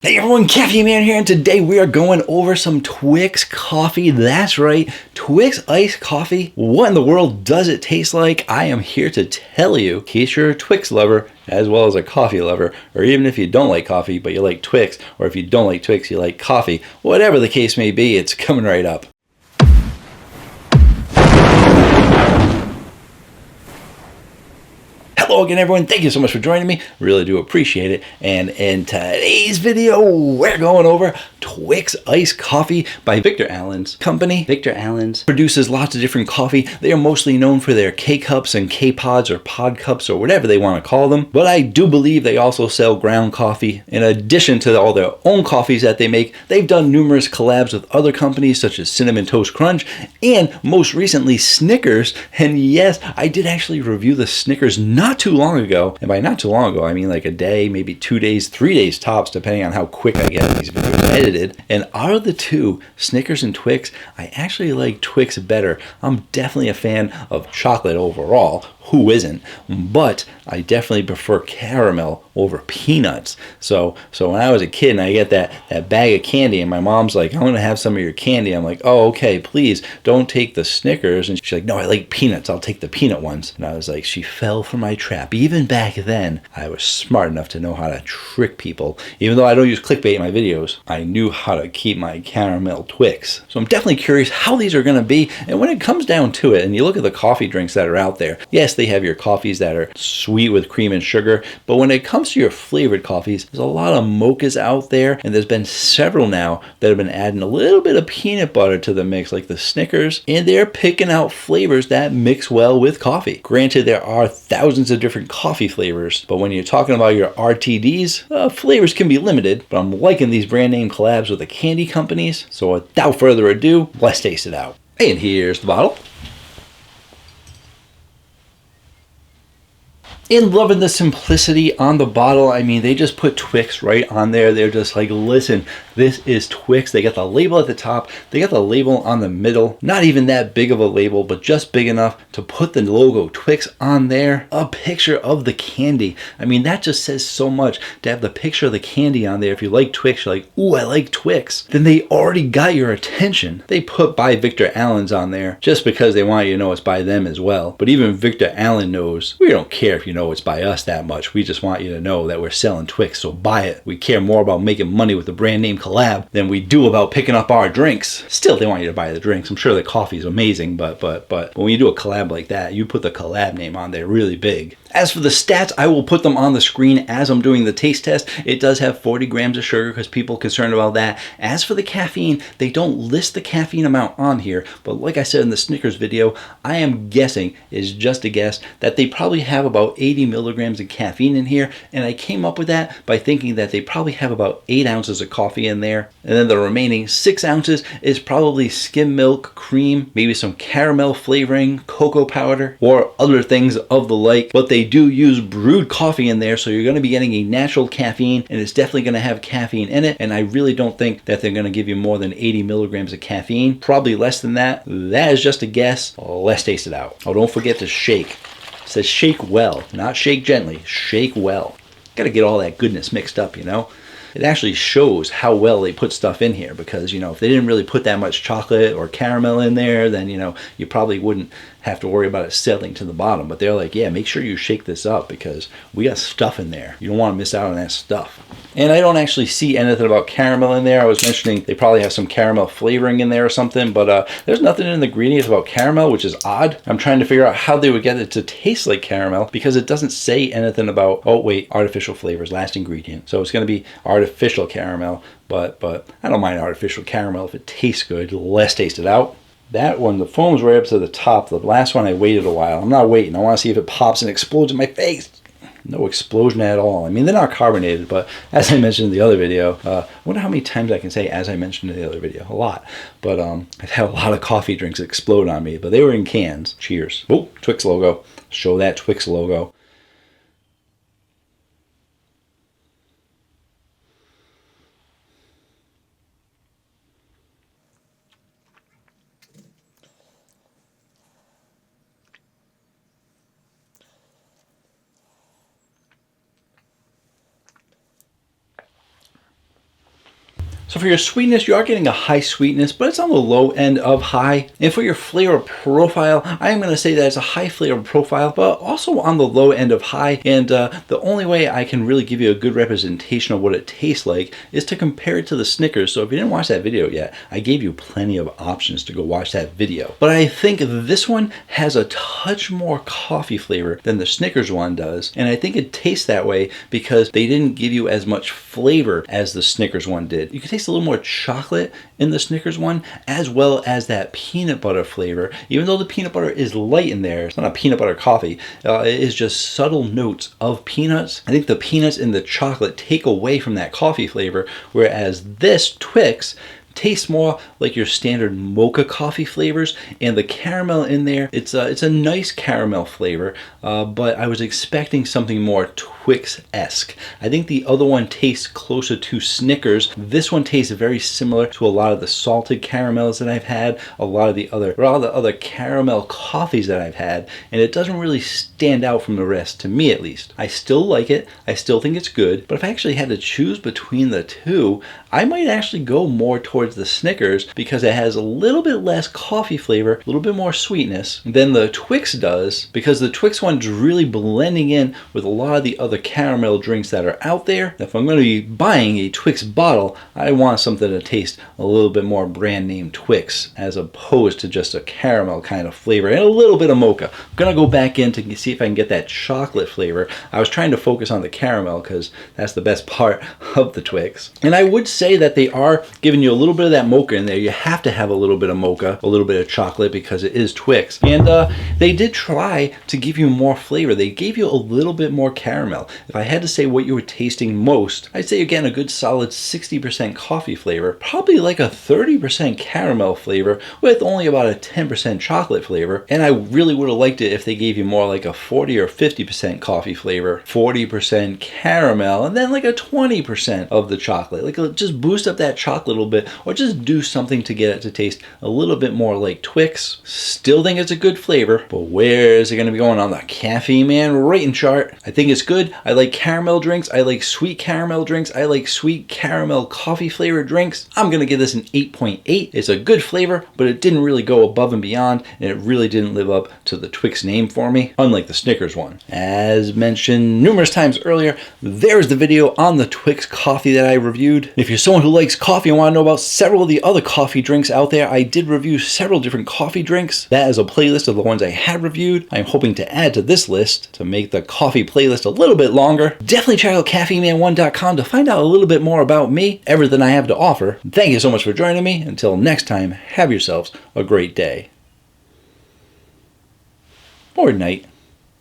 Hey everyone, Caffeine Man here, and today we are going over some Twix coffee. That's right, Twix iced coffee. What in the world does it taste like? I am here to tell you, in case you're a Twix lover, as well as a coffee lover, or even if you don't like coffee, but you like Twix, or if you don't like Twix, you like coffee, whatever the case may be, it's coming right up. Hello again everyone, thank you so much for joining me, really do appreciate it. And in today's video, we're going over Twix iced coffee by Victor Allen's company. Victor Allen's produces lots of different coffee. They are mostly known for their K-Cups and K-Pods or Pod Cups or whatever they want to call them. But I do believe they also sell ground coffee. In addition to all their own coffees that they make, they've done numerous collabs with other companies such as Cinnamon Toast Crunch and most recently Snickers. And yes, I did actually review the Snickers not too long ago. And by not too long ago, I mean like a day, maybe 2 days, 3 days tops, depending on how quick I get these videos edited. And out of the two, Snickers and Twix, I actually like Twix better. I'm definitely a fan of chocolate overall. Who isn't? But I definitely prefer caramel over peanuts. So when I was a kid and I get that bag of candy and my mom's like, I'm gonna have some of your candy. I'm like, oh, okay, please don't take the Snickers. And she's like, no, I like peanuts. I'll take the peanut ones. And I was like, she fell for my trap. Even back then, I was smart enough to know how to trick people. Even though I don't use clickbait in my videos, I knew how to keep my caramel Twix. So I'm definitely curious how these are gonna be. And when it comes down to it, and you look at the coffee drinks that are out there, yes, they have your coffees that are sweet with cream and sugar, but when it comes to your flavored coffees, there's a lot of mochas out there, and there's been several now that have been adding a little bit of peanut butter to the mix, like the Snickers, and they're picking out flavors that mix well with coffee. Granted, there are thousands of different coffee flavors, but when you're talking about your RTDs, flavors can be limited, but I'm liking these brand name collabs with the candy companies, so without further ado, let's taste it out. And here's the bottle. And loving the simplicity on the bottle. I mean, they just put Twix right on there. They're just like, listen, this is Twix. They got the label at the top. They got the label on the middle. Not even that big of a label, but just big enough to put the logo Twix on there. A picture of the candy. I mean, that just says so much to have the picture of the candy on there. If you like Twix, you're like, ooh, I like Twix. Then they already got your attention. They put by Victor Allen's on there just because they want you to know it's by them as well. But even Victor Allen knows we don't care if you know it's by us that much. We just want you to know that we're selling Twix, so buy it. We care more about making money with the brand name collab than we do about picking up our drinks. Still, they want you to buy the drinks. I'm sure the coffee is amazing, but when you do a collab like that, you put the collab name on there really big. As for the stats, I will put them on the screen as I'm doing the taste test. It does have 40 grams of sugar because people are concerned about that. As for the caffeine, they don't list the caffeine amount on here, but like I said in the Snickers video, I am guessing, is just a guess, that they probably have about 80 milligrams of caffeine in here, and I came up with that by thinking that they probably have about 8 ounces of coffee in there, and then the remaining 6 ounces is probably skim milk, cream, maybe some caramel flavoring, cocoa powder, or other things of the like, but they do use brewed coffee in there, so you're going to be getting a natural caffeine, and it's definitely going to have caffeine in it, and I really don't think that they're going to give you more than 80 milligrams of caffeine, probably less than that. That is just a guess. Let's taste it out. Oh, don't forget to shake. It says shake well, not shake gently, shake well. Gotta get all that goodness mixed up, you know? It actually shows how well they put stuff in here because, you know, if they didn't really put that much chocolate or caramel in there, then, you know, you probably wouldn't have to worry about it settling to the bottom. But they're like, yeah, make sure you shake this up because we got stuff in there. You don't want to miss out on that stuff. And I don't actually see anything about caramel in there. I was mentioning they probably have some caramel flavoring in there or something, but there's nothing in the ingredients about caramel, which is odd. I'm trying to figure out how they would get it to taste like caramel because it doesn't say anything about, oh wait, artificial flavors, last ingredient. So it's going to be artificial caramel, but I don't mind artificial caramel if it tastes good. Let's taste it out. That one, the foam's right up to the top. The last one I waited a while. I'm not waiting. I want to see if it pops and explodes in my face. No explosion at all. I mean, they're not carbonated, but as I mentioned in the other video, I wonder how many times I can say as I mentioned in the other video. A lot. But I've had a lot of coffee drinks explode on me, but they were in cans. Cheers. Oh, Twix logo. Show that Twix logo. So for your sweetness, you are getting a high sweetness, but it's on the low end of high. And for your flavor profile, I am going to say that it's a high flavor profile, but also on the low end of high. And the only way I can really give you a good representation of what it tastes like is to compare it to the Snickers. So if you didn't watch that video yet, I gave you plenty of options to go watch that video. But I think this one has a touch more coffee flavor than the Snickers one does. And I think it tastes that way because they didn't give you as much flavor as the Snickers one did. You can taste a little more chocolate in the Snickers one, as well as that peanut butter flavor. Even though the peanut butter is light in there, it's not a peanut butter coffee, it is just subtle notes of peanuts. I think the peanuts and the chocolate take away from that coffee flavor, whereas this Twix tastes more like your standard mocha coffee flavors, and the caramel in there, it's a nice caramel flavor, but I was expecting something more Twix-esque. I think the other one tastes closer to Snickers. This one tastes very similar to a lot of the salted caramels that I've had, a lot of the other caramel coffees that I've had, and it doesn't really stand out from the rest, to me at least. I still like it, I still think it's good, but if I actually had to choose between the two, I might actually go more towards the Snickers because it has a little bit less coffee flavor, a little bit more sweetness than the Twix does, because the Twix one's really blending in with a lot of the other caramel drinks that are out there. If I'm going to be buying a Twix bottle, I want something to taste a little bit more brand name Twix as opposed to just a caramel kind of flavor and a little bit of mocha. I'm going to go back in to see if I can get that chocolate flavor. I was trying to focus on the caramel because that's the best part of the Twix. And I would say that they are giving you a little bit of that mocha in there. You have to have a little bit of mocha, a little bit of chocolate because it is Twix. And they did try to give you more flavor. They gave you a little bit more caramel. If I had to say what you were tasting most, I'd say again a good solid 60% coffee flavor, probably like a 30% caramel flavor with only about a 10% chocolate flavor. And I really would have liked it if they gave you more like a 40 or 50% coffee flavor, 40% caramel, and then like a 20% of the chocolate. Like just boost up that chocolate a little bit, or just do something to get it to taste a little bit more like Twix. Still think it's a good flavor, but where is it going to be going on the Caffeine Man rating chart? I think it's good. I like caramel drinks. I like sweet caramel drinks. I like sweet caramel coffee flavored drinks. I'm going to give this an 8.8. It's a good flavor, but it didn't really go above and beyond, and it really didn't live up to the Twix name for me, unlike the Snickers one. As mentioned numerous times earlier, there's the video on the Twix coffee that I reviewed. If you're someone who likes coffee and want to know about several of the other coffee drinks out there, I did review several different coffee drinks. That is a playlist of the ones I had reviewed. I'm hoping to add to this list to make the coffee playlist a little bit longer. Definitely check out caffeineman1.com to find out a little bit more about me, everything I have to offer. Thank you so much for joining me. Until next time, have yourselves a great day. Or night.